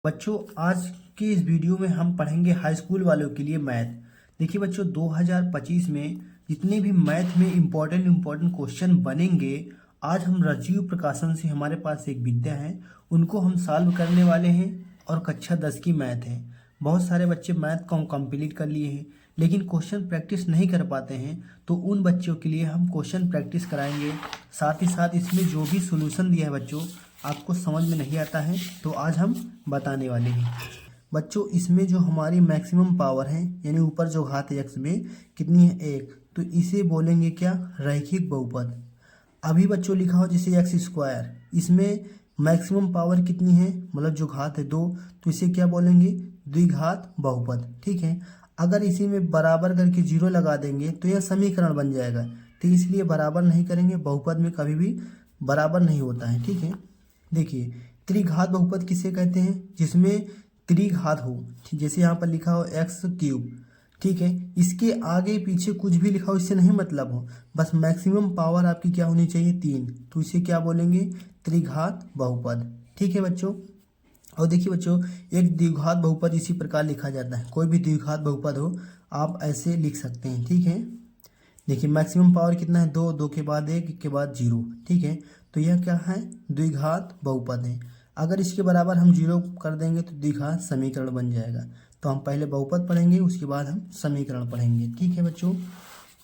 बच्चों आज के इस वीडियो में हम पढ़ेंगे हाई स्कूल वालों के लिए मैथ। देखिए बच्चों 2025 में जितने भी मैथ में इम्पोर्टेंट क्वेश्चन बनेंगे, आज हम राजीव प्रकाशन से हमारे पास एक विद्या है, उनको हम सॉल्व करने वाले हैं। और कक्षा 10 की मैथ है। बहुत सारे बच्चे मैथ को कंप्लीट कर लिए हैं लेकिन क्वेश्चन प्रैक्टिस नहीं कर पाते हैं, तो उन बच्चों के लिए हम क्वेश्चन प्रैक्टिस कराएंगे। साथ ही साथ इसमें जो भी सोल्यूशन दिया है बच्चों, आपको समझ में नहीं आता है तो आज हम बताने वाले हैं। बच्चों इसमें जो हमारी मैक्सिमम पावर है यानी ऊपर जो घात है x में कितनी है 1, तो इसे बोलेंगे क्या, रैखिक बहुपद। अभी बच्चों लिखा हो जैसे एक्स स्क्वायर, इसमें मैक्सिमम पावर कितनी है, मतलब जो घात है 2, तो इसे क्या बोलेंगे, द्विघात बहुपद। ठीक है, अगर इसी में बराबर करके 0 लगा देंगे तो यह समीकरण बन जाएगा, तो इसलिए बराबर नहीं करेंगे, बहुपद में कभी भी बराबर नहीं होता है। ठीक है, देखिए त्रिघात बहुपद किसे कहते हैं, जिसमें त्रिघात हो, जैसे यहाँ पर लिखा हो एक्स क्यूब। ठीक है, इसके आगे पीछे कुछ भी लिखा हो इससे नहीं मतलब हो, बस मैक्सिमम पावर आपकी क्या होनी चाहिए 3, तो इसे क्या बोलेंगे, त्रिघात बहुपद। ठीक है बच्चों, और देखिए बच्चों एक द्विघात बहुपद इसी प्रकार लिखा जाता है, कोई भी द्विघात बहुपद हो आप ऐसे लिख सकते हैं। ठीक है, देखिए मैक्सिमम पावर कितना है 2, 2 के बाद 1, 1 के बाद 0। ठीक है, तो यह क्या है, द्विघात बहुपद है। अगर इसके बराबर हम 0 कर देंगे तो द्विघात समीकरण बन जाएगा। तो हम पहले बहुपद पढ़ेंगे, उसके बाद हम समीकरण पढ़ेंगे। ठीक है बच्चों,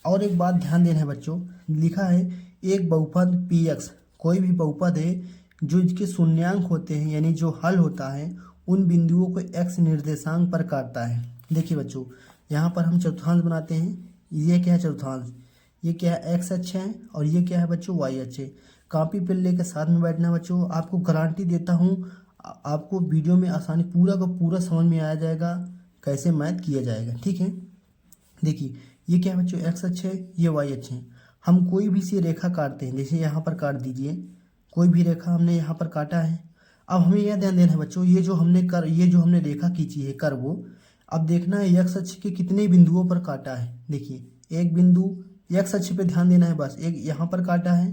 और एक बात ध्यान देना है बच्चों, लिखा है एक बहुपद पी एक्स, कोई भी बहुपद है जो इसके शून्यांक होते हैं यानी जो हल होता है उन बिंदुओं को एक्स निर्देशांक पर काटता है। देखिए बच्चों यहाँ पर हम चतुर्थांश बनाते हैं, ये क्या है चतुर्थांश, ये क्या है एक्स अक्ष है और ये क्या है बच्चों वाई अक्ष है। कॉपी पेन लेकर साथ में बैठना बच्चों, आपको गारंटी देता हूँ आपको वीडियो में आसानी पूरा का पूरा समझ में आ जाएगा कैसे मैथ किया जाएगा। ठीक है, देखिए ये क्या है बच्चों, एक्स अक्ष है, ये वाई अक्ष है। हम कोई भी सी रेखा काटते हैं, जैसे यहाँ पर काट दीजिए, कोई भी रेखा हमने यहाँ पर काटा है। अब हमें यह ध्यान देना है बच्चों, ये जो हमने रेखा खींची है कर वो, अब देखना है एक्स अक्ष के कितने बिंदुओं पर काटा है। देखिए एक बिंदु एक्स अक्ष पे ध्यान देना है, बस एक यहाँ पर काटा है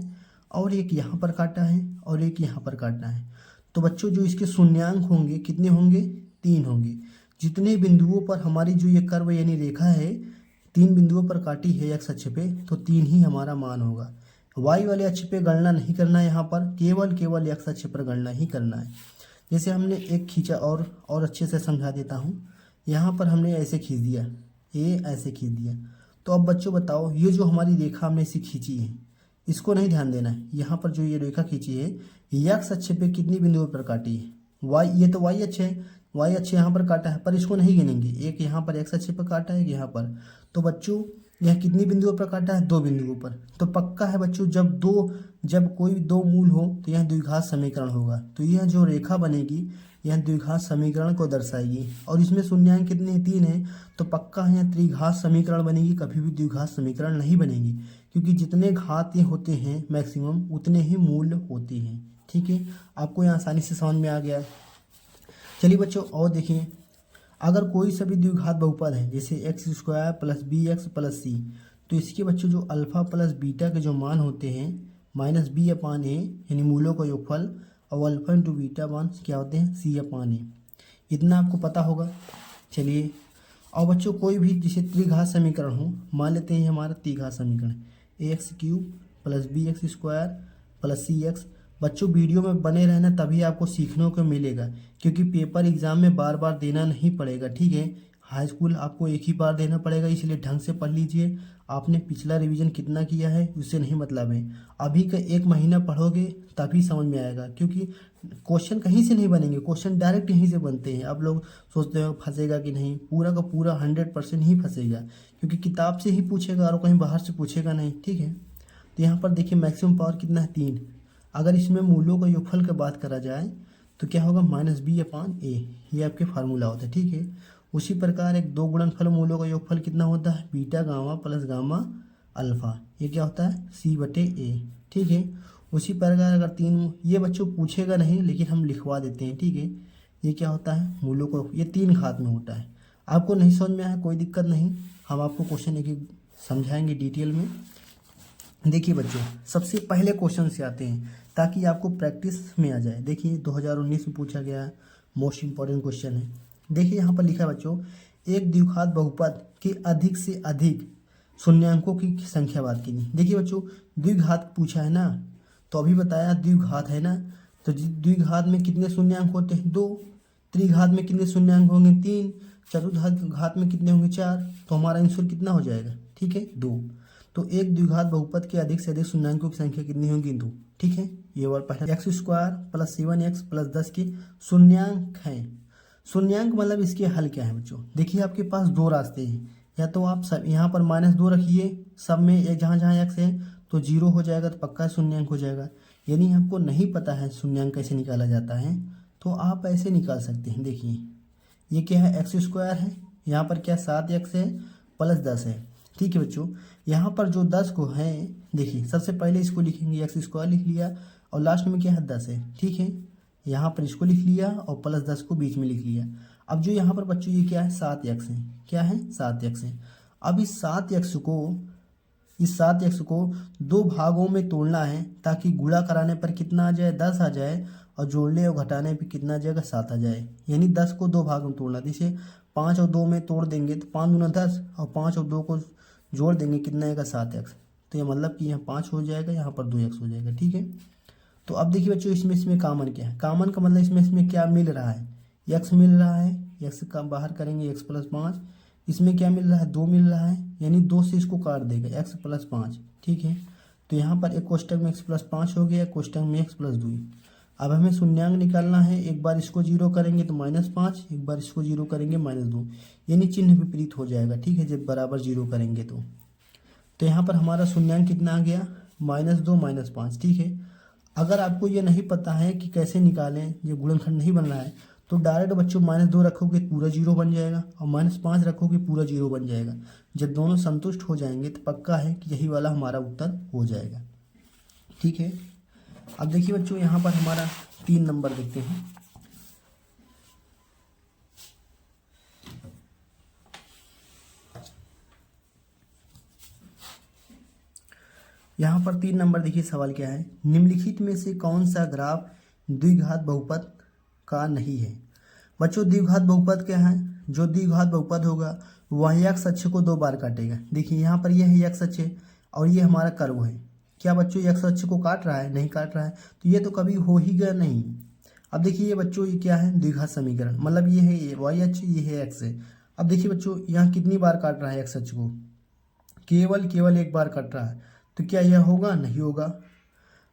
और एक यहाँ पर काटा है और एक यहाँ पर काटा है। तो बच्चों जो इसके शून्यांक होंगे कितने होंगे, 3 होंगे। जितने बिंदुओं पर हमारी जो ये कर्व यानी रेखा है 3 बिंदुओं पर काटी है एक्स अक्ष पे, तो 3 ही हमारा मान होगा। वाई वाले अक्ष पे गणना नहीं करना है, यहाँ पर केवल एक्स अक्ष पर गणना ही करना है। जैसे हमने एक खींचा और अच्छे से समझा देता हूँ, यहाँ पर हमने ऐसे खींच दिया, ये ऐसे खींच दिया। तो अब बच्चों बताओ ये जो हमारी रेखा हमने इसे खींची है इसको नहीं ध्यान देना है, यहाँ पर जो ये रेखा खींची है एक्स अक्ष पे कितनी बिंदुओं पर काटी है, वाई, ये तो वाई अक्ष है, वाई अक्ष यहाँ पर काटा है पर इसको नहीं गिनेंगे, एक यहाँ पर एक्स अक्ष पर काटा है, एक यहाँ पर। तो बच्चों यह कितनी बिंदुओं पर काटा है, 2 बिंदुओं पर। तो पक्का है बच्चों जब कोई 2 मूल हो तो यह द्विघात समीकरण होगा, तो यह जो रेखा बनेगी यह द्विघात समीकरण को दर्शाएगी। और इसमें शून्यांक कितने 3 है, तो पक्का है यह त्रिघात समीकरण बनेगी, कभी भी द्विघात समीकरण नहीं बनेगी, क्योंकि जितने घात होते हैं मैक्सिमम उतने ही मूल होते हैं। ठीक है, आपको यहाँ आसानी से समझ में आ गया। चलिए बच्चों और देखिए, अगर कोई सभी द्विघात बहुपद है जैसे x square plus b x plus c, तो इसके बच्चों जो अल्फा प्लस बीटा के जो मान होते हैं माइनस बी अपान ए यानी मूलों का योगफल, और अल्फा इंटू बीटा मान क्या होते हैं सी अपान ए, इतना आपको पता होगा। चलिए, और बच्चों कोई भी जैसे त्रिघात समीकरण हो, मान लेते हैं हमारा त्रिघात समीकरण a x cube plus b x square plus c x. बच्चों वीडियो में बने रहना तभी आपको सीखने को मिलेगा, क्योंकि पेपर एग्जाम में बार बार देना नहीं पड़ेगा। ठीक है, हाई स्कूल आपको एक ही बार देना पड़ेगा, इसलिए ढंग से पढ़ लीजिए। आपने पिछला रिवीजन कितना किया है उससे नहीं मतलब है, अभी का 1 महीना पढ़ोगे तभी समझ में आएगा, क्योंकि क्वेश्चन कहीं से नहीं बनेंगे, क्वेश्चन डायरेक्ट यहीं से बनते हैं। अब लोग सोचते हो फंसेगा कि नहीं, पूरा का पूरा 100% ही फंसेगा, क्योंकि किताब से ही पूछेगा और कहीं बाहर से पूछेगा नहीं। ठीक है, तो यहाँ पर देखिए मैक्सिमम पावर कितना है 3। अगर इसमें मूलों का योगफल की बात करा जाए तो क्या होगा माइनस बी अपान ए, ये आपके फार्मूला होता है। ठीक है, उसी प्रकार एक 2 गुणनफल मूलों का योगफल कितना होता है, beta gamma plus gamma alpha, ये क्या होता है सी बटे ए। ठीक है, उसी प्रकार अगर 3, ये बच्चों पूछेगा नहीं लेकिन हम लिखवा देते हैं। ठीक है, ये क्या होता है मूलों को, ये 3 घात में होता है। आपको नहीं समझ में आया कोई दिक्कत नहीं, हम आपको क्वेश्चन एक समझाएंगे डिटेल में। देखिए बच्चों सबसे पहले क्वेश्चन से आते हैं ताकि आपको प्रैक्टिस में आ जाए। देखिए 2019 में पूछा गया, मोस्ट इंपॉर्टेंट क्वेश्चन है। देखिए यहाँ पर लिखा है बच्चों, एक द्विघात बहुपद के अधिक से अधिक शून्यांकों की संख्या बात कीजिए। देखिए बच्चों, द्विघात पूछा है ना, तो अभी बताया द्विघात है ना, तो द्विघात में कितने शून्यांक होते हैं? 2। त्रिघात में कितने शून्यांक होंगे? 3। चतुर्घात घात में कितने होंगे? 4। तो हमारा आंसर कितना हो जाएगा? ठीक है, 2। तो एक द्विघात बहुपद के अधिक से अधिक शून्यांकों की संख्या कितनी होगी? 2। ठीक है, ये वाला पहला x² + 7x + 10 के शून्यांक हैं। शून्यांक मतलब इसके हल क्या है बच्चों? देखिए आपके पास दो रास्ते हैं, या तो आप सब यहाँ पर -2 रखिए, सब में जहाँ जहाँ x है तो 0 हो जाएगा, तो पक्का शून्यांक हो जाएगा। यानी आपको नहीं पता है शून्यांक कैसे निकाला जाता है, तो आप ऐसे निकाल सकते हैं। देखिए ये क्या है? x² है, यहाँ पर क्या 7x है + 10 है। ठीक है बच्चों, यहाँ पर जो 10 को है, देखिए सबसे पहले इसको लिखेंगे, x² लिख लिया, और लास्ट में क्या है? 10 है। ठीक है, यहाँ पर इसको लिख लिया और +10 को बीच में लिख लिया। अब जो यहाँ पर बच्चों ये क्या है? 7x है। क्या है? 7x है। अब इस 7x को 2 भागों में तोड़ना है, ताकि गुणा कराने पर कितना आ जाए? 10 आ जाए, और जोड़ने और घटाने पर कितना आ जाएगा? 7 आ जाए। यानी 10 को 2 भागों में तोड़ना, जैसे 5 और 2 में तोड़ देंगे तो 5 दूना 10, और 5 और 2 को जोड़ देंगे, कितना आएगा? 7x। तो ये मतलब कि यहाँ 5 हो जाएगा, यहाँ पर 2x हो जाएगा। ठीक है, तो अब देखिए बच्चों, इसमें कॉमन क्या है? कॉमन का मतलब इसमें क्या मिल रहा है? x मिल रहा है, x का बाहर करेंगे x + 5, इसमें क्या मिल रहा है? 2 मिल रहा है, यानी 2 से इसको काट देगा, x + 5। ठीक है, तो यहाँ पर एक कोष्टक में x + 5 हो गया, कोष्टक में x + 2। अब हमें शून्यांक निकालना है, एक बार इसको 0 करेंगे तो -5, एक बार इसको 0 करेंगे -2, यानी चिन्ह विपरीत हो जाएगा। ठीक है, जब बराबर 0 करेंगे तो यहाँ पर हमारा शून्यांक कितना आ गया? -2 -5। ठीक है, अगर आपको ये नहीं पता है कि कैसे निकालें, ये गुणनखंड नहीं बन रहा है, तो डायरेक्ट बच्चों -2 रखोगे पूरा 0 बन जाएगा, और -5 रखोगे पूरा 0 बन जाएगा। जब दोनों संतुष्ट हो जाएंगे तो पक्का है कि यही वाला हमारा उत्तर हो जाएगा। ठीक है, अब देखिए बच्चों, यहाँ पर हमारा 3 नंबर देखते हैं। यहाँ पर 3 नंबर देखिए, सवाल क्या है? निम्नलिखित में से कौन सा ग्राफ द्विघात बहुपद का नहीं है? बच्चों द्विघात बहुपद क्या है? जो द्विघात बहुपद होगा वह x अक्ष को 2 बार काटेगा। देखिए यहाँ पर यह है x अक्ष है, और ये हमारा कर्व है। क्या बच्चों x अक्ष को काट रहा है? नहीं काट रहा है, तो ये तो कभी हो ही गया नहीं। अब देखिए ये बच्चों, ये क्या है? द्विघात समीकरण, मतलब ये है y अक्ष, ये है x है। अब देखिए बच्चों, यहाँ कितनी बार काट रहा है x अक्ष को? केवल एक बार काट रहा है, तो क्या यह होगा? नहीं होगा।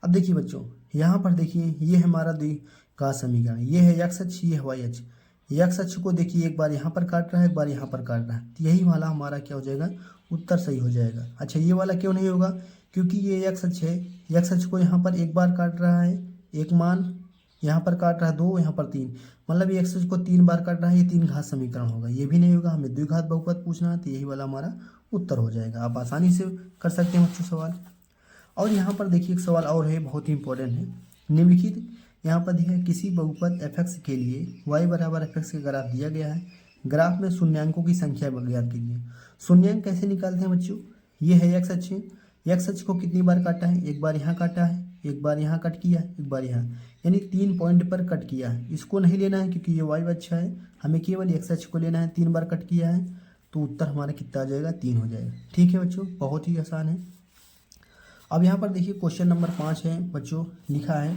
अब देखिए बच्चों, यहाँ पर देखिए ये हमारा द्विघात समीकरण, ये है x अक्ष, ये है y अक्ष। x अक्ष को देखिए एक बार यहाँ पर काट रहा है, एक बार यहाँ पर काट रहा है, तो यही वाला हमारा क्या हो जाएगा? उत्तर सही हो जाएगा। अच्छा, ये वाला क्यों नहीं होगा? क्योंकि ये x अक्ष है, x अक्ष को यहाँ पर एक बार काट रहा है, एक मान यहाँ पर काट रहा है 2, यहाँ पर 3, मतलब ये x अक्ष को 3 बार काट रहा है, ये 3 घात समीकरण होगा। ये भी नहीं होगा, हमें द्विघात बहुपद पूछना है, तो यही वाला हमारा उत्तर हो जाएगा। आप आसानी से कर सकते हैं बच्चों सवाल। और यहाँ पर देखिए एक सवाल और है, बहुत ही इंपॉर्टेंट है। निम्नलिखित यहाँ पर दिया है, किसी बहुपद fx के लिए y = fx का ग्राफ दिया गया है। ग्राफ में शून्यांकों की संख्या ज्ञात कीजिए। शून्यांक कैसे निकालते हैं बच्चों? ये है x अक्ष, x अक्ष को कितनी बार काटा है? एक बार यहाँ काटा है, एक बार यहाँ कट किया है, एक बार यहाँ, यानी 3 पॉइंट पर कट किया है। इसको नहीं लेना है क्योंकि ये y अक्ष है, हमें केवल x अक्ष को लेना है। 3 बार कट किया है, तो उत्तर हमारा कितना आ जाएगा? 3 हो जाएगा। ठीक है बच्चों, बहुत ही आसान है। अब यहाँ पर देखिए क्वेश्चन नंबर 5 है बच्चों, लिखा है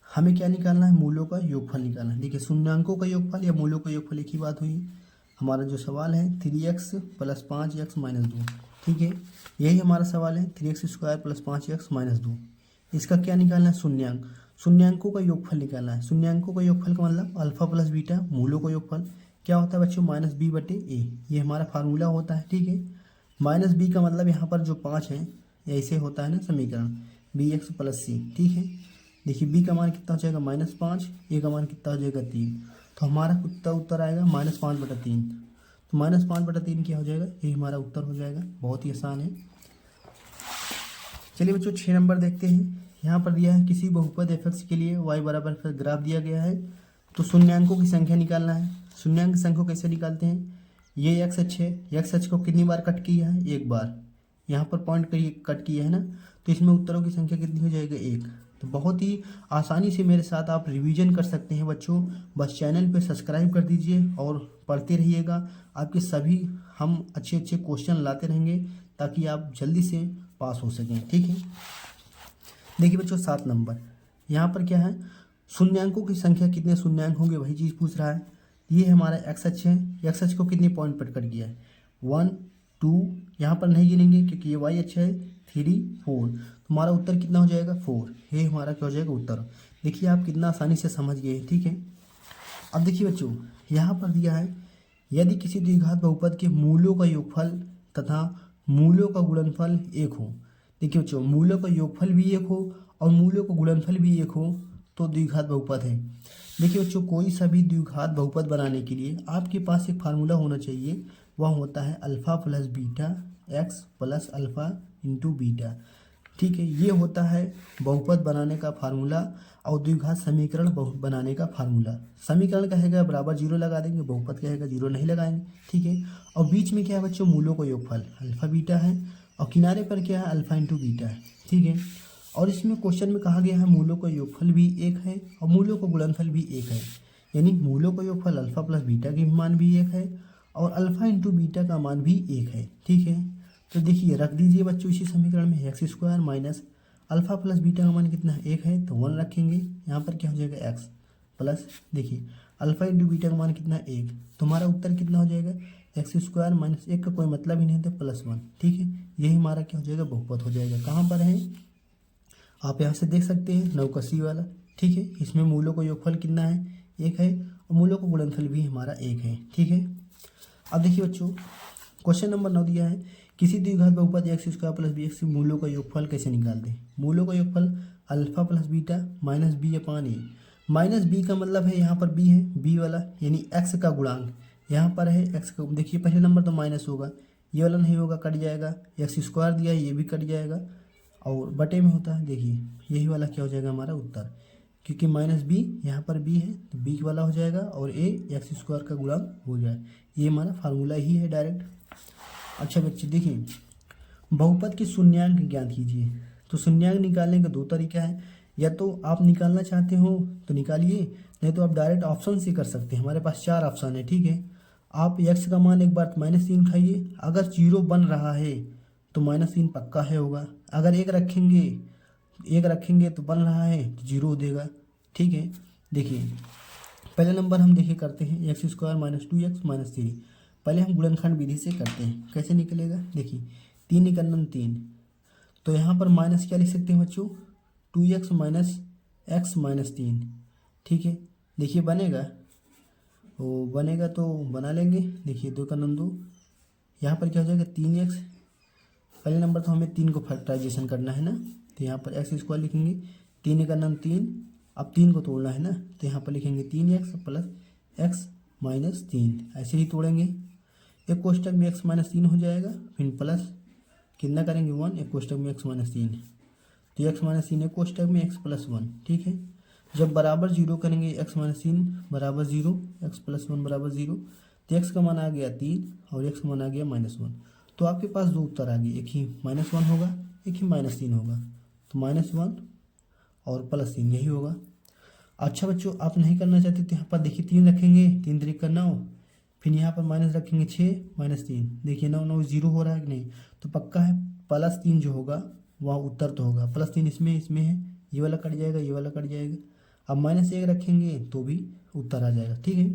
हमें क्या निकालना है? मूलों का योगफल निकालना है। देखिए शून्यांकों का योगफल या मूलों का योगफल एक ही बात हुई। हमारा जो सवाल है 3x + 5x - 2। ठीक है, यही हमारा सवाल है, 3x² + 5x - 2। इसका क्या निकालना है? शून्यांक। शून्यांकों का योगफल निकालना है। शून्यांकों का योगफल का मतलब अल्फा + बीटा, मूलों का योगफल क्या होता है बच्चों? -b/a, ये हमारा फार्मूला होता है। ठीक है, -b का मतलब यहाँ पर जो 5 है ऐसे होता है ना समीकरण, bx + c। ठीक है, देखिए b का मान कितना हो जाएगा? -5, a का मान कितना हो जाएगा? 3। तो हमारा उत्तर आएगा -5/3। तो -5/3 क्या हो जाएगा? ये हमारा उत्तर हो जाएगा। बहुत ही आसान है। चलिए बच्चों 6 नंबर देखते हैं। यहाँ पर दिया है किसी बहुपद fx के लिए y = f ग्राफ दिया गया है, तो शून्यांकों की संख्या निकालना है। शून्यांक की संख्या कैसे निकालते हैं? ये x अक्ष है, x अक्ष को कितनी बार कट किया है? एक बार। यहाँ पर पॉइंट कट किया है ना, तो इसमें उत्तरों की संख्या कितनी हो जाएगी? 1। तो बहुत ही आसानी से मेरे साथ आप रिवीजन कर सकते हैं बच्चों। बस चैनल पे सब्सक्राइब कर दीजिए और पढ़ते रहिएगा। आपके सभी हम अच्छे अच्छे क्वेश्चन लाते रहेंगे ताकि आप जल्दी से पास हो सकें, ठीक है। देखिए बच्चों 7 नंबर, यहाँ पर क्या है, शून्यांकों की संख्या कितने शून्यांक होंगे वही चीज़ पूछ रहा है। ये हमारा एक्स अक्ष है, एक्स अक्ष को कितने पॉइंट पर कट गया है 1 2, यहाँ पर नहीं गिनेंगे क्योंकि ये वाई अक्ष है 3 4। हमारा उत्तर कितना हो जाएगा 4, ये हमारा क्या हो जाएगा उत्तर। देखिए आप कितना आसानी से समझ गए हैं, ठीक है। अब देखिए बच्चों यहाँ पर दिया है यदि किसी द्विघात बहुपद के मूलों का योगफल तथा मूलों का गुणनफल 1 हो। देखिए बच्चों मूलों का योगफल भी 1 हो और मूलों का गुणनफल भी 1 हो तो द्विघात बहुपद है। देखिए बच्चों कोई सा भी द्विघात बहुपद बनाने के लिए आपके पास एक फार्मूला होना चाहिए, वह होता है alpha plus beta x plus alpha into beta, ठीक है। ये होता है बहुपद बनाने का फार्मूला और द्विघात समीकरण बनाने का फार्मूला। समीकरण कहेगा बराबर 0 लगा देंगे, बहुपद कहेगा 0 नहीं लगाएंगे, ठीक है। और बीच में क्या है बच्चों मूलों का योगफल अल्फ़ा बीटा है और किनारे पर क्या है अल्फ़ा इंटू बीटा है, ठीक है। और इसमें क्वेश्चन में कहा गया है मूलों का योगफल भी 1 है और मूलों का गुणनफल भी 1 है, यानी मूलों का योगफल अल्फ़ा प्लस बीटा का मान भी 1 है और अल्फ़ा इंटू बीटा का मान भी 1 है, ठीक है। तो देखिए रख दीजिए बच्चों इसी समीकरण में x square minus alpha plus beta का मान कितना है 1 है तो 1 रखेंगे। यहाँ पर क्या हो जाएगा एक्स प्लस देखिए अल्फ़ा इंटू बीटा का मान कितना है 1, तो हमारा उत्तर कितना हो जाएगा एक्स स्क्वायर माइनस 1 का कोई मतलब ही नहीं था +1, ठीक है। यही हमारा क्या हो जाएगा बहुपद हो जाएगा। कहाँ पर है आप यहाँ से देख सकते हैं 9 का C वाला, ठीक है। इसमें मूलों का योगफल कितना है 1 है और मूलों का गुणनफल भी हमारा 1 है, ठीक है। अब देखिए बच्चों क्वेश्चन नंबर 9 दिया है किसी द्विघात बहुपद x square plus b x मूलों का योगफल कैसे निकालते हैं। मूलों का योगफल alpha plus beta minus b upon a. Minus b का मतलब है यहाँ पर बी है बी वाला यानी एक्स का गुणांक यहाँ पर है एक्स का। देखिए पहले नंबर तो माइनस होगा, ये वाला नहीं होगा कट जाएगा, एक्स स्क्वायर दिया है ये भी कट जाएगा और बटे में होता है, देखिए यही वाला क्या हो जाएगा हमारा उत्तर, क्योंकि माइनस बी यहाँ पर बी है तो बी वाला हो जाएगा और ए एक्स स्क्वायर का गुणांक हो जाए। ये हमारा फार्मूला ही है डायरेक्ट। अच्छा बच्चे देखिए बहुपद की शून्यांक ज्ञात कीजिए। तो शून्यांक निकालने का 2 तरीका है, या तो आप निकालना चाहते हो तो निकालिए, नहीं तो आप डायरेक्ट ऑप्शन से कर सकते हैं। हमारे पास 4 ऑप्शन है, ठीक है। आप एक्स का मान एक बार -3 खाइए, अगर 0 बन रहा है तो -3 पक्का है होगा, अगर एक रखेंगे तो बन रहा है तो 0 देगा, ठीक है। देखिए पहले नंबर हम देखिए करते हैं x square minus 2x minus 3। पहले हम गुणनखंड विधि से करते हैं, कैसे निकलेगा देखिए 3 निकलना 3, तो यहाँ पर माइनस क्या लिख सकते हैं बच्चों 2x माइनस एक्स माइनस 3, ठीक है। देखिए बनेगा वो बनेगा तो बना लेंगे। देखिए 2 का 2, यहाँ पर क्या हो जाएगा 3x। पहले नंबर तो हमें 3 को फैक्टराइजेशन करना है ना, तो यहाँ पर एक्स स्क्वायर लिखेंगे 3 का 3, अब 3 को तोड़ना है ना तो यहाँ पर लिखेंगे 3x प्लस एक्स माइनस 3, ऐसे ही तोड़ेंगे। एक कोष्टक में x माइनस 3 हो जाएगा, फिर प्लस कितना करेंगे 1, एक कोष्टक में x माइनस 3, तो x माइनस 3 एक कोष्टक में x प्लस 1, ठीक है। जब बराबर 0 करेंगे x माइनस 3 बराबर 0 x प्लस 1 बराबर 0, तो x का मान आ गया 3 और x का मान आ गया -1, तो आपके पास 2 उत्तर आ गए, एक ही -1 होगा एक ही -3 होगा, तो -1 और +3 यही होगा। अच्छा बच्चों आप नहीं करना चाहते तो यहाँ पर देखिए 3 रखेंगे, 3 3 का 9, फिर यहाँ पर माइनस रखेंगे 6 -3, देखिए 9 9 0 हो रहा है कि नहीं, तो पक्का है +3 जो होगा वह उत्तर तो होगा। +3 इसमें है, ये वाला कट जाएगा ये वाला कट जाएगा, अब -1 रखेंगे तो भी उत्तर आ जाएगा, ठीक है।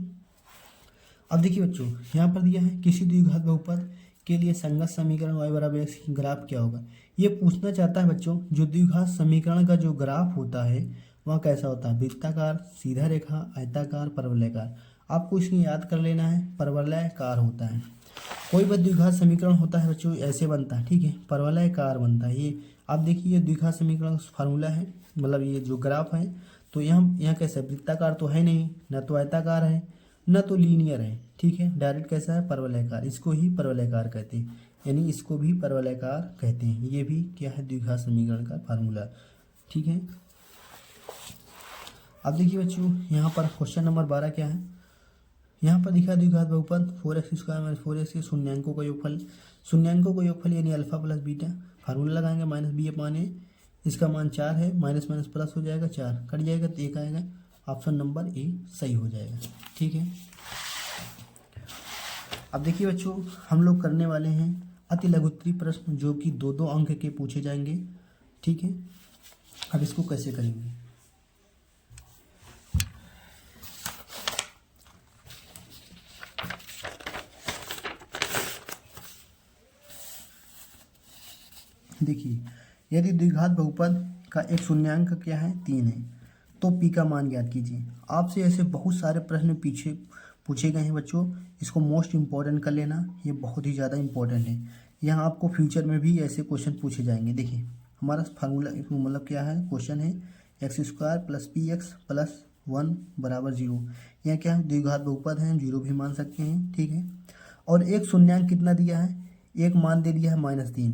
अब देखिए बच्चों यहाँ पर दिया है किसी द्विघात बहुपद के लिए संगत समीकरण y बराबर x की ग्राफ क्या होगा। ये पूछना चाहता है बच्चों जो द्विघात समीकरण का जो ग्राफ होता है वह कैसा होता है, वृत्ताकार, सीधा रेखा, आयताकार, परवलयाकार। आपको इसमें याद कर लेना है परवलयाकार होता है। कोई भी द्विघात समीकरण होता है बच्चों ऐसे बनता है, ठीक है, परवलयाकार बनता है। ये आप देखिए द्विघात समीकरण फार्मूला है, मतलब ये जो ग्राफ है तो यहाँ कैसा है, वृत्ताकार तो है नहीं, न तो आयताकार है न तो लीनियर है, ठीक है, डायरेक्ट कैसा है परवलयाकार, इसको ही परवलयाकार कहते हैं, यानी इसको भी परवलयाकार कहते हैं। ये भी क्या है द्विघात समीकरण का फार्मूला, ठीक है। अब देखिए बच्चों यहाँ पर क्वेश्चन नंबर 12 क्या है, यहाँ पर दिखा द्विघात बहुपद 4x स्क्वायर माइनस 4x के शून्यांकों का योगफल। शून्यांकों का योगफल यानी अल्फा प्लस बीटा, फार्मूला लगाएंगे -b/a इसका मान 4 है, माइनस माइनस प्लस हो जाएगा, 4 कट जाएगा तो 1 आएगा। ऑप्शन नंबर ए सही हो जाएगा। ठीक है, अब देखिए बच्चों, हम लोग करने वाले हैं अति लघुत्तरीय प्रश्न जो कि 2-2 अंक के पूछे जाएंगे। ठीक है, अब इसको कैसे करेंगे। देखिए, यदि द्विघात बहुपद का एक शून्यांक क्या है, 3 है, तो पी का मान ज्ञात कीजिए। आपसे ऐसे बहुत सारे प्रश्न पीछे पूछे गए हैं बच्चों, इसको मोस्ट इम्पॉर्टेंट कर लेना, ये बहुत ही ज़्यादा इम्पोर्टेंट है। यहाँ आपको फ्यूचर में भी ऐसे क्वेश्चन पूछे जाएंगे। देखिए, हमारा फार्मूला मतलब क्या है, क्वेश्चन है x² + px + 1 = 0। यहाँ क्या है, द्विघात बहुपद है, 0 भी मान सकते हैं। ठीक है, और एक शून्यांक कितना दिया है, एक मान दे दिया है -3,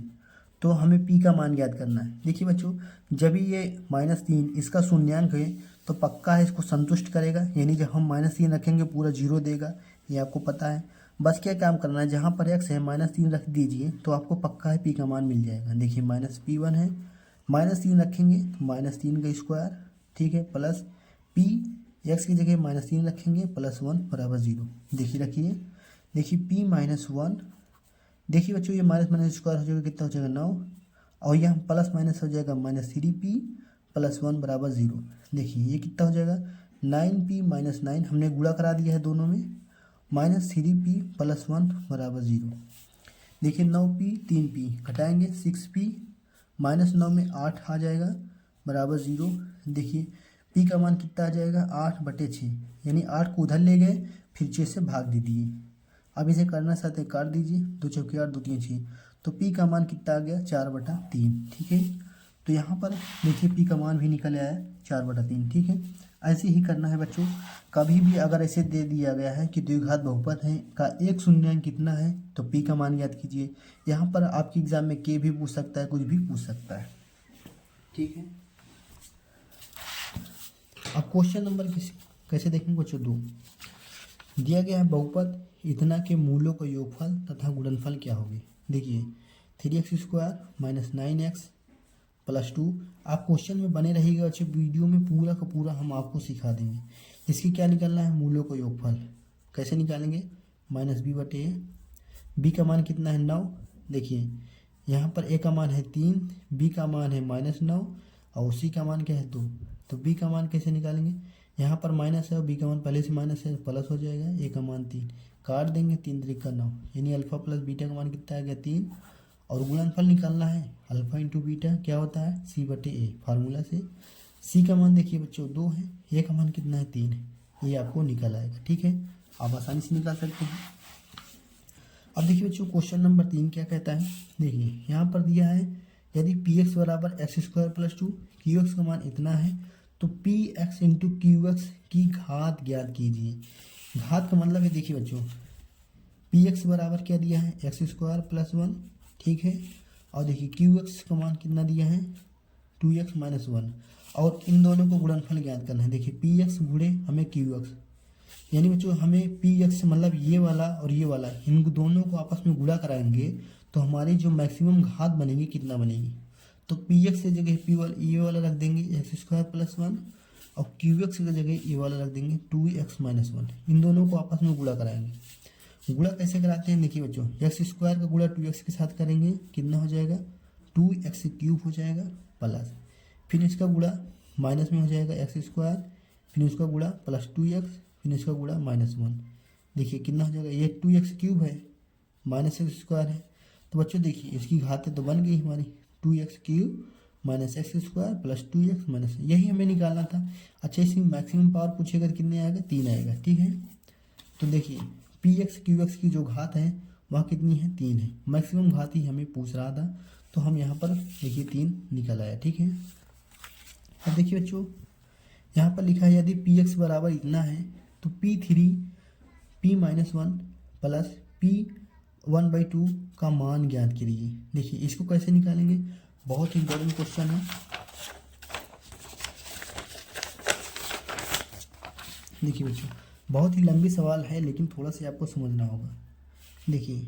तो हमें पी का मान ज्ञात करना है। देखिए बच्चों, जब ये -3 इसका शून्यांक है तो पक्का है इसको संतुष्ट करेगा, यानी जब हम -3 रखेंगे पूरा 0 देगा, ये आपको पता है। बस क्या काम करना है, जहाँ पर x है -3 रख दीजिए तो आपको पक्का है पी का मान मिल जाएगा। देखिए -p1 है, -3 रखेंगे तो -3 का स्क्वायर, ठीक है, प्लस p, x की जगह -3 रखेंगे +1 = 0। देखिए रखिए, देखिए p -1, देखिए बच्चों ये माइनस माइनस स्क्वायर हो जाएगा, कितना हो जाएगा 9, और यहाँ प्लस माइनस हो जाएगा -3p + 1 = 0। देखिए ये कितना हो जाएगा, 9p - 9, हमने गुणा करा दिया है दोनों में, -3p + 1 = 0। देखिए 9p 3p घटाएंगे 6p, -9 में 8 आ जाएगा बराबर 0। देखिए p का मान कितना आ जाएगा, 8/6, यानी 8 को उधर ले गए फिर 6 से भाग दे दिए। अब इसे करना चाहते हैं, काट दीजिए, 2 चौके 8, 2 3 6, तो p का मान कितना आ गया, 4/3। ठीक है, तो यहाँ पर देखिए p का मान भी निकल आया 4/3। ठीक है, ऐसे ही करना है बच्चों। कभी भी अगर ऐसे दे दिया गया है कि द्विघात बहुपद है का एक शून्यांक कितना है, तो p का मान याद कीजिए। यहाँ पर आपके एग्जाम में k भी पूछ सकता है, कुछ भी पूछ सकता है। ठीक है, अब क्वेश्चन नंबर कैसे देखेंगे बच्चों, 2 दिया गया है बहुपद इतना के मूलों का योगफल तथा गुणनफल क्या होगी। देखिए 3x² - 9x + 2। आप क्वेश्चन में बने रहिएगा बच्चे, वीडियो में पूरा का पूरा हम आपको सिखा देंगे। इसकी क्या निकालना है, मूलों का योगफल कैसे निकालेंगे, -b/a, b का मान कितना है 9। देखिए यहाँ पर a का मान है 3, b का मान है -9 और c का मान क्या है 2, तो b का मान कैसे निकालेंगे, यहाँ पर माइनस है और b का मान पहले से माइनस है, प्लस हो जाएगा, a का मान 3, काट देंगे, 3 3 का 9, यानी अल्फा प्लस बीटा का मान कितना आ गया 3। और गुणनफल निकालना है, अल्फा इंटू बीटा क्या होता है, c/a, फार्मूला से। c का मान देखिए बच्चों 2 है, a का मान कितना है 3 है, ये आपको निकल आएगा। ठीक है, आप आसानी से निकाल सकते हैं। अब देखिए बच्चों क्वेश्चन नंबर 3 क्या कहता है, देखिए यहाँ पर दिया है यदि px = x² + 2, qx का मान इतना है, तो px × qx की घात ज्ञात कीजिए। घात का मतलब है, देखिए बच्चों px बराबर क्या दिया है, x² + 1, ठीक है, और देखिए qx का मान कितना दिया है 2x - 1, और इन दोनों को गुणनफल ज्ञात करना है। देखिए px गुणे हमें qx, यानी बच्चों हमें px मतलब ये वाला और ये वाला, इन दोनों को आपस में गुणा कराएंगे तो हमारी जो मैक्सिमम घात बनेगी कितना बनेगी, तो px की जगह ये वाला रख देंगे x² + 1, और qx की जगह ये वाला रख देंगे 2x - 1। इन दोनों को आपस में गुणा कराएंगे। गुणा कैसे कराते हैं, देखिए बच्चों x² का गुणा 2x के साथ करेंगे, कितना हो जाएगा 2x³ हो जाएगा, प्लस फिर इसका गुणा माइनस में हो जाएगा x², फिर इसका गुणा +2x, फिर इसका गुणा -1। देखिए कितना हो जाएगा, ये 2x³ है, -x² है, तो बच्चों देखिए इसकी घातें तो बन गई हमारी, 2x³ - x² + 2x - यही हमें निकालना था। अच्छा, इसमें मैक्सिमम पावर पूछेगा तो कितने आएगा, 3 आएगा। ठीक है, तो देखिए px qx की जो घात है वह कितनी है, 3 है, मैक्सिमम घात ही हमें पूछ रहा था, तो हम यहाँ पर देखिए 3 निकल आया। ठीक है, अब देखिए बच्चों यहाँ पर लिखा है यदि px बराबर इतना है तो p3 p - 1 + p1/2 का मान ज्ञात कीजिए। देखिए इसको कैसे निकालेंगे, बहुत इंपॉर्टेंट क्वेश्चन है। देखिए बच्चों बहुत ही लंबी सवाल है, लेकिन थोड़ा सा आपको समझना होगा। देखिए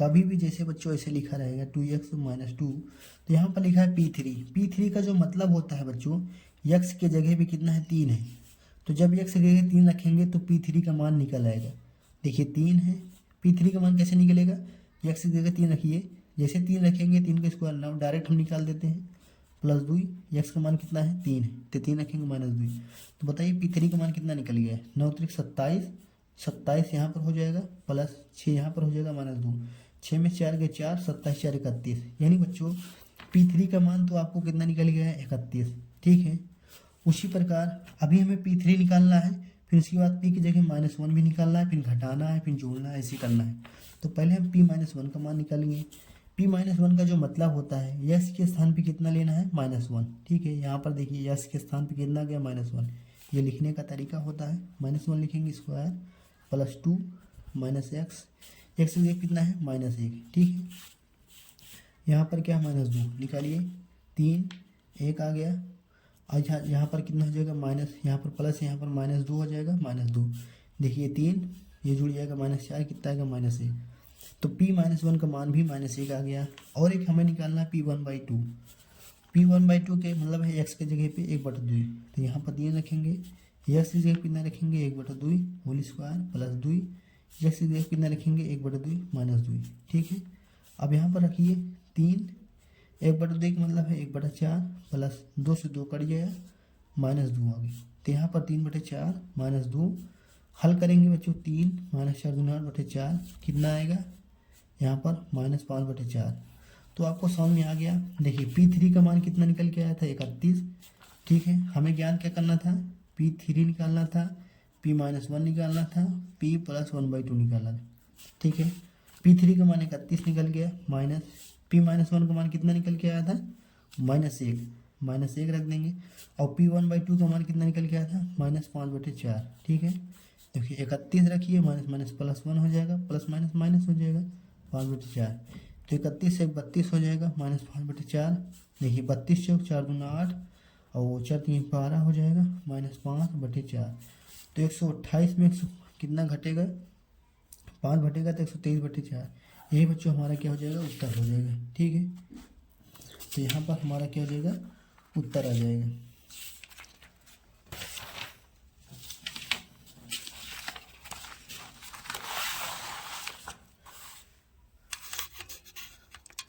कभी भी जैसे बच्चों ऐसे लिखा रहेगा 2x - 2, तो यहाँ पर लिखा है P3। P3 का जो मतलब होता है बच्चों, x के जगह पे कितना है 3 है, तो जब x की जगह 3 रखेंगे तो P3 का मान निकल आएगा। देखिए 3 है, P3 का मान कैसे निकलेगा, x की जगह 3 रखिए, जैसे 3 रखेंगे 3 का स्क्वायर ना डायरेक्ट हम निकाल देते हैं, प्लस 2, x का मान कितना है 3 है, तो 3 रखेंगे -2। तो बताइए P3 का मान कितना निकल गया है, 9 त्रिक 27, 27 यहाँ पर हो जाएगा, प्लस 6 यहाँ पर हो जाएगा -2, 6 में 4 गए 4, 27 4 31, यानी बच्चों P3 का मान तो आपको कितना निकल गया है 31। ठीक है, उसी प्रकार अभी हमें P3 निकालना है, फिर उसके बाद P की जगह -1 भी निकालना है, फिर घटाना है, फिर जोड़ना है, ऐसे करना है। तो पहले हम P-1 का मान निकालेंगे। P-1 का जो मतलब होता है, यस के स्थान पे कितना लेना है -1। ठीक है, यहाँ पर देखिए यस के स्थान पे कितना गया -1, ये लिखने का तरीका होता है। -1 लिखेंगे square, plus 2 minus x, x की जगह कितना है -1। ठीक है, यहाँ पर क्या -2 निकालिए, 3 1 आ गया, अच्छा यहाँ पर कितना हो जाएगा माइनस, यहाँ पर प्लस, यहाँ पर -2 हो जाएगा, -2, देखिए 3 ये जुड़ जाएगा -4, कितना आएगा -1। तो P-1 का मान भी -1 आ गया। और एक हमें निकालना है P1/2। P1/2 के मतलब है x के जगह पे 1/2, तो यहाँ पर 3 रखेंगे, x की जगह कितना रखेंगे 1/2 होल स्क्वायर, प्लस 2, x की जगह कितना रखेंगे 1/2 -2। ठीक है, अब यहाँ पर रखिए 3, 1/2 का मतलब है 1/4, प्लस 2 से 2 कट गया, -2 आ गया, तो यहाँ पर 3/4 -2 हल करेंगे बच्चों, 3 -4 दूना 8/4 कितना आएगा, यहाँ पर -5/4। तो आपको समझ में आ गया। देखिए P3 का मान कितना निकल के आया था 31। ठीक है, हमें ज्ञान क्या करना था, P3 निकालना था, P-1 निकालना था, P+1/2 निकालना था। ठीक है, P3 का मान 31 निकल गया, माइनस P-1 का मान कितना निकल के आया था -1 रख देंगे, और P1/2 का मान कितना निकल के आया था -5/4। ठीक है, देखिए 31 रखिए, माइनस प्लस 1 हो जाएगा, प्लस माइनस माइनस हो जाएगा, 5/4, तो 31 से 32 हो जाएगा, -5/4। देखिए 32 चौक 4 दूना 8, और 4 3 12 हो जाएगा, -5/4। तो 128 में कितना घटेगा, 5 घटेगा, तो 123/4। यही बच्चों हमारा क्या हो जाएगा, उत्तर हो जाएगा। ठीक है, तो यहाँ पर हमारा क्या हो जाएगा, उत्तर आ जाएगा।